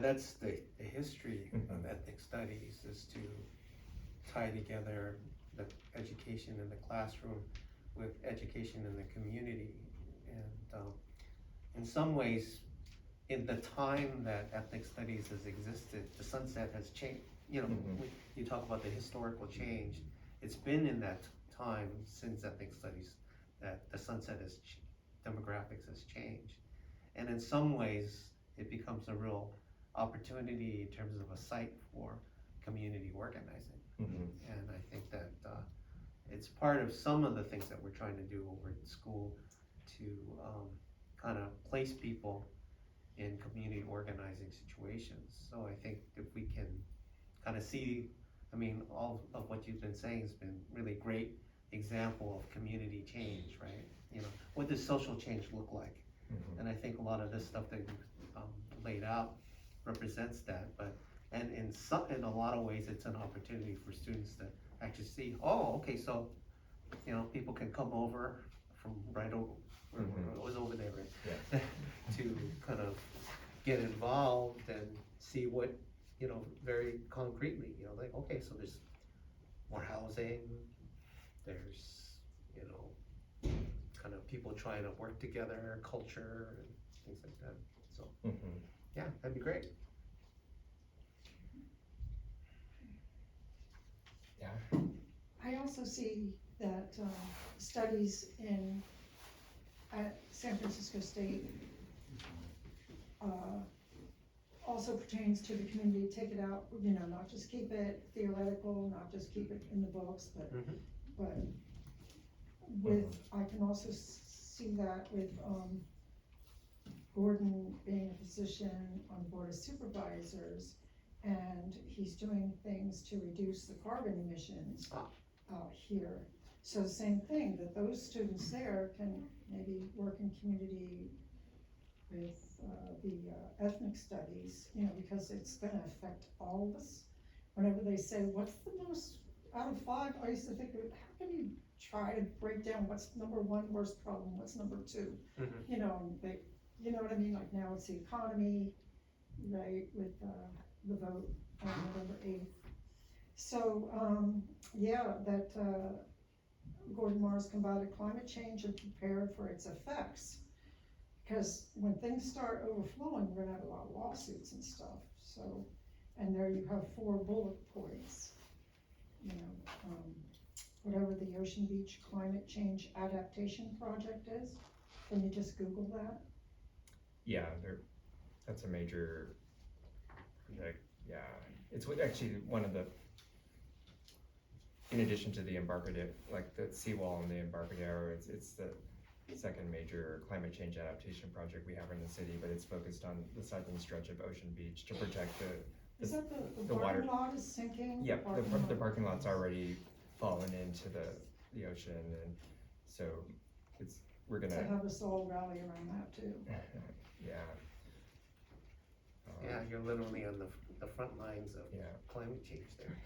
That's the history of ethnic studies, is to tie together the education in the classroom with education in the community. And in some ways, in the time that ethnic studies has existed, the sunset has changed. You know, you talk about the historical change. It's been in that time since ethnic studies that the sunset has, demographics has changed. And in some ways, it becomes a real opportunity in terms of a site for community organizing. And I think that it's part of some of the things that we're trying to do over at school to kind of place people in community organizing situations. So I think if we can kind of see, I mean, all of what you've been saying has been really great example of community change, right? You know, what does social change look like? And I think a lot of this stuff that you've laid out represents that. But and in a lot of ways, it's an opportunity for students to actually see, oh, okay, so you know, people can come over from right over where it was over there, right? To kind of get involved and see what, you know, very concretely, you know, like, okay, so there's more housing, there's, you know, kind of people trying to work together, culture and things like that. So yeah, that'd be great. Yeah. I also see that studies at San Francisco State also pertains to the community. Take it out, you know, not just keep it theoretical, not just keep it in the books, but with, I can also see that with Gordon being a physician on the Board of Supervisors, and he's doing things to reduce the carbon emissions out here. So same thing, that those students there can maybe work in community with the ethnic studies, you know, because it's gonna affect all of us. Whenever they say, what's the most, out of 5, I used to think, how can you try to break down what's number 1 worst problem, what's number 2? You know, you know what I mean, like now it's the economy, right, with the vote on November 8th. So, yeah, that Gordon Morris combated climate change and prepared for its effects. Because when things start overflowing, we're gonna have a lot of lawsuits and stuff. So, and there you have 4 bullet points. You know, whatever the Ocean Beach Climate Change Adaptation Project is. Can you just Google that? Yeah, that's a major project. Yeah, it's actually one of the, in addition to the Embarcadero, like the seawall and the Embarcadero, it's the second major climate change adaptation project we have in the city, but it's focused on the southern stretch of Ocean Beach to protect Is that the water lot is sinking? Yeah, the parking lot's already fallen into the ocean, and so we're gonna to have us all rally around that too. Yeah. Yeah, you're literally on the front lines of climate change there.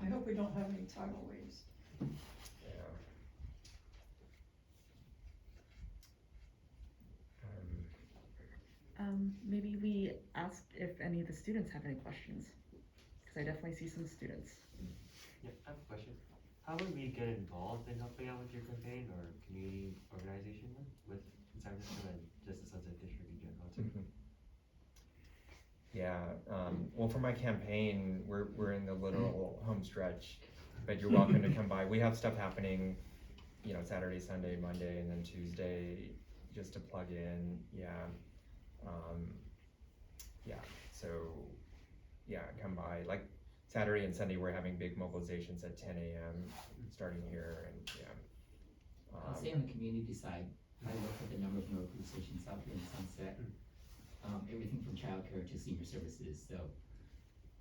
I hope we don't have any tidal waves. Maybe we ask if any of the students have any questions, because I definitely see some students. Yeah, I have a question. How would we get involved in helping out with your campaign or community organization with San Francisco and just the Sunset District in general too? Yeah, well, for my campaign, we're in the literal home stretch, but you're welcome to come by. We have stuff happening, you know, Saturday, Sunday, Monday, and then Tuesday, just to plug in. So yeah, come by. Like Saturday and Sunday, we're having big mobilizations at 10 a.m. starting here, and I'll say on the community side, I look at the number of local stations out here in Sunset. Everything from childcare to senior services, so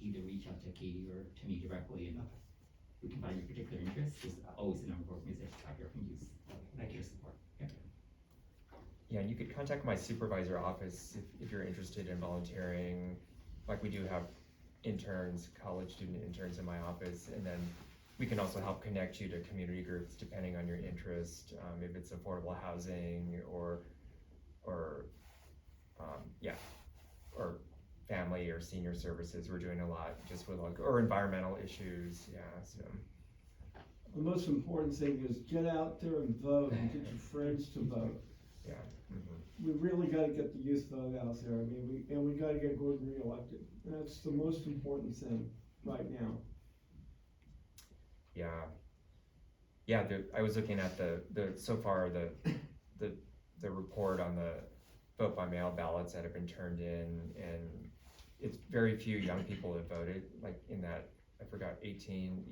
either reach out to Katie or to me directly, and we can find your particular interest. There's always a number of organizations out here from use. Thank you for support. Yeah, you could contact my supervisor office if you're interested in volunteering. Like we do have interns, college student interns in my office, and then we can also help connect you to community groups depending on your interest, if it's affordable housing or family or senior services. We're doing a lot just with like, or environmental issues, yeah, so. The most important thing is get out there and vote and get your friends to vote. Yeah. Mhm. We really gotta get the youth vote out there. I mean, we gotta get Gordon reelected. That's the most important thing right now. Yeah, I was looking at so far the report on the vote by mail ballots that have been turned in, and it's very few young people have voted, like in that, I forgot, 18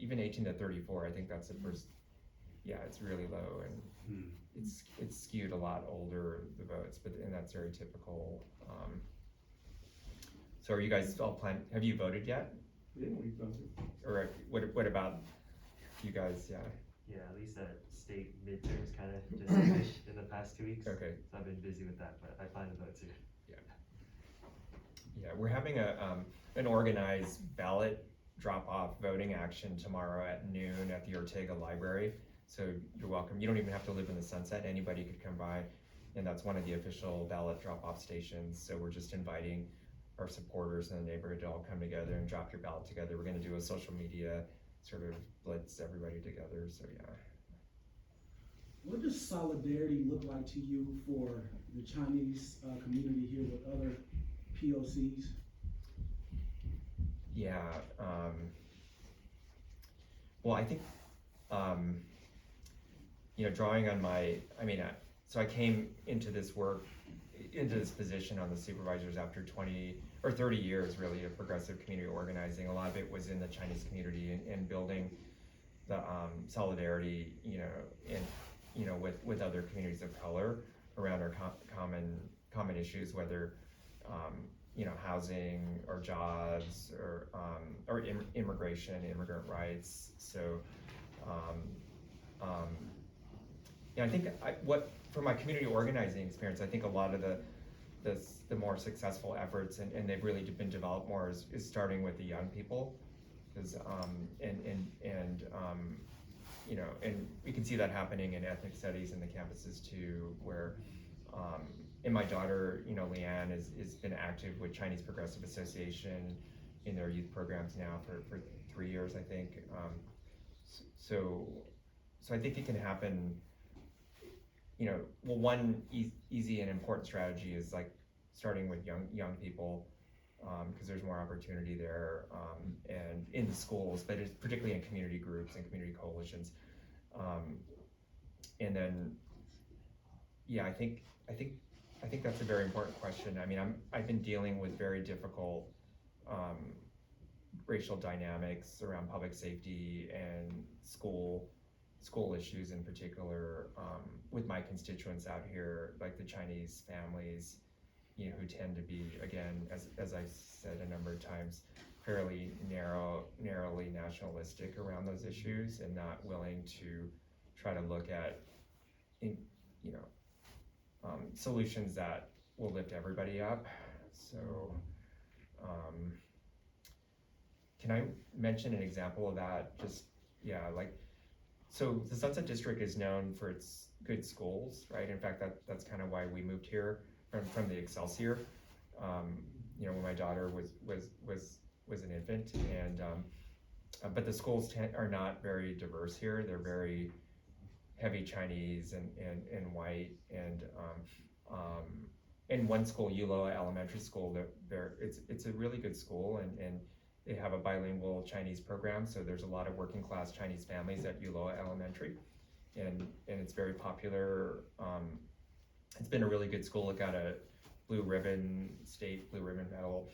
to 34, I think that's the first, yeah, it's really low, and it's skewed a lot older, the votes, and that's very typical. So are you guys all have you voted yet? Yeah, we voted. Or what about you guys, yeah? Yeah, at least that state midterms kind of just finished in the past 2 weeks. Okay. So I've been busy with that, but I plan to vote soon. Yeah, we're having an organized ballot drop-off voting action tomorrow at noon at the Ortega Library. So you're welcome. You don't even have to live in the Sunset. Anybody could come by, and that's one of the official ballot drop-off stations. So we're just inviting our supporters in the neighborhood to all come together and drop your ballot together. We're going to do a social media sort of blitz everybody together. So yeah. What does solidarity look like to you for the Chinese community here with other POCs? Yeah, well, I think, drawing on so I came into this position on the supervisors after 20 or 30 years really of progressive community organizing. A lot of it was in the Chinese community and building the solidarity, with other communities of color around our common issues, whether housing or jobs or immigration, immigrant rights. So, I think from my community organizing experience, I think a lot of the more successful efforts and they've really been developed more is starting with the young people, because and we can see that happening in ethnic studies in the campuses too, where and my daughter, Leanne, has been active with Chinese Progressive Association in their youth programs now for 3 years, I think. So I think it can happen. One easy and important strategy is like starting with young people, because there's more opportunity there, and in the schools, but it's particularly in community groups and community coalitions. And then, yeah, I think that's a very important question. I mean, I've been dealing with very difficult racial dynamics around public safety and school issues in particular, with my constituents out here, like the Chinese families, who tend to be, again, as I've said a number of times, fairly narrowly nationalistic around those issues and not willing to try to look at, solutions that will lift everybody up. So, can I mention an example of that? Just, so the Sunset District is known for its good schools, right? In fact, that's kind of why we moved here from the Excelsior. When my daughter was an infant, and but the schools are not very diverse here. They're very heavy Chinese and white, and one school, Yuloa Elementary School, it's a really good school, and they have a bilingual Chinese program, so there's a lot of working class Chinese families at Yuloa Elementary, and it's very popular. It's been a really good school. It got a state blue ribbon medal.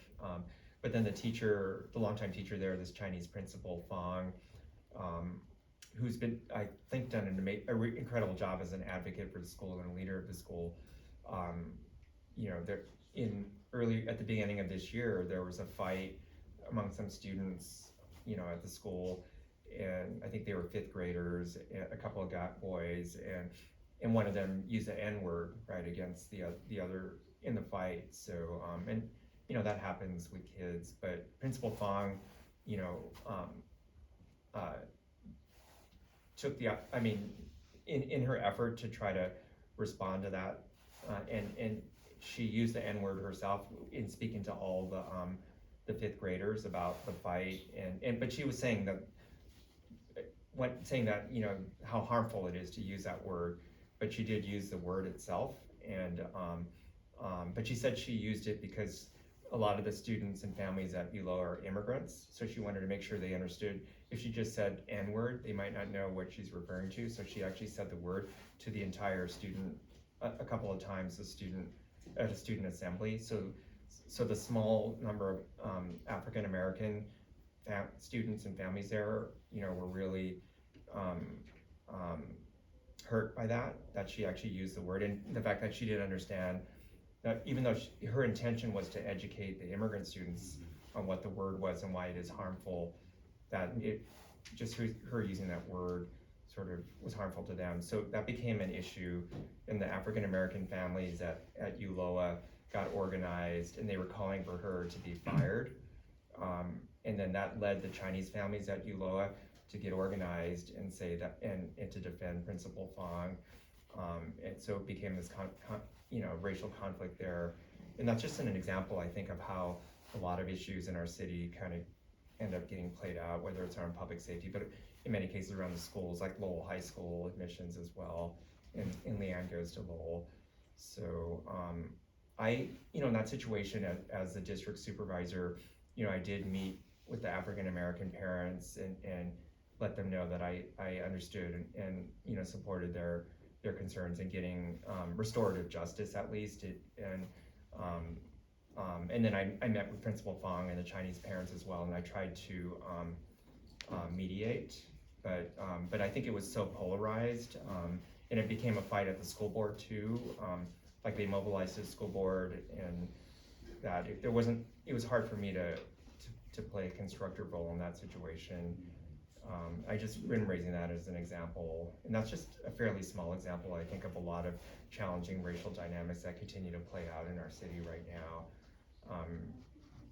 But then the longtime teacher there, this Chinese principal, Fang, who's been, I think, done an incredible job as an advocate for the school and a leader of the school. At the beginning of this year, there was a fight among some students, at the school, and I think they were 5th graders, a couple of boys, and one of them used the N-word right against the other in the fight. So that happens with kids, but Principal Fang, took in her effort to try to respond to that, and she used the N-word herself in speaking to all the fifth graders about the fight, but she was saying that, you know, how harmful it is to use that word, but she did use the word itself, and, but she said she used it because a lot of the students and families at ULO are immigrants, so she wanted to make sure they understood. If she just said N-word, they might not know what she's referring to, so she actually said the word to the entire student a couple of times at a student assembly. So the small number of African American students and families there, you know, were really hurt by that she actually used the word, and the fact that she didn't understand that even though her intention was to educate the immigrant students on what the word was and why it is harmful, that it just her using that word sort of was harmful to them. So that became an issue, and the African American families at ULOA got organized, and they were calling for her to be fired. And then that led the Chinese families at ULOA to get organized and say that, and to defend Principal Fong. And so it became this you know, racial conflict there. And that's just an example, I think, of how a lot of issues in our city kind of end up getting played out, whether it's around public safety, but in many cases around the schools, like Lowell High School admissions as well, and Leanne goes to Lowell. So you know, in that situation as the district supervisor, you know, I did meet with the African American parents and let them know that I understood and you know, supported their concerns in getting restorative justice at least, and then I met with Principal Fong and the Chinese parents as well, and I tried to mediate, but I think it was so polarized, and it became a fight at the school board too. Like they mobilized the school board, and that it was hard for me to play a constructive role in that situation. I just been raising that as an example, and that's just a fairly small example, I think, of a lot of challenging racial dynamics that continue to play out in our city right now.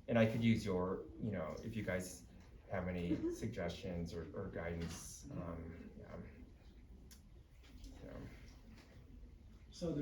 And I could use your, you know, if you guys have any suggestions or guidance,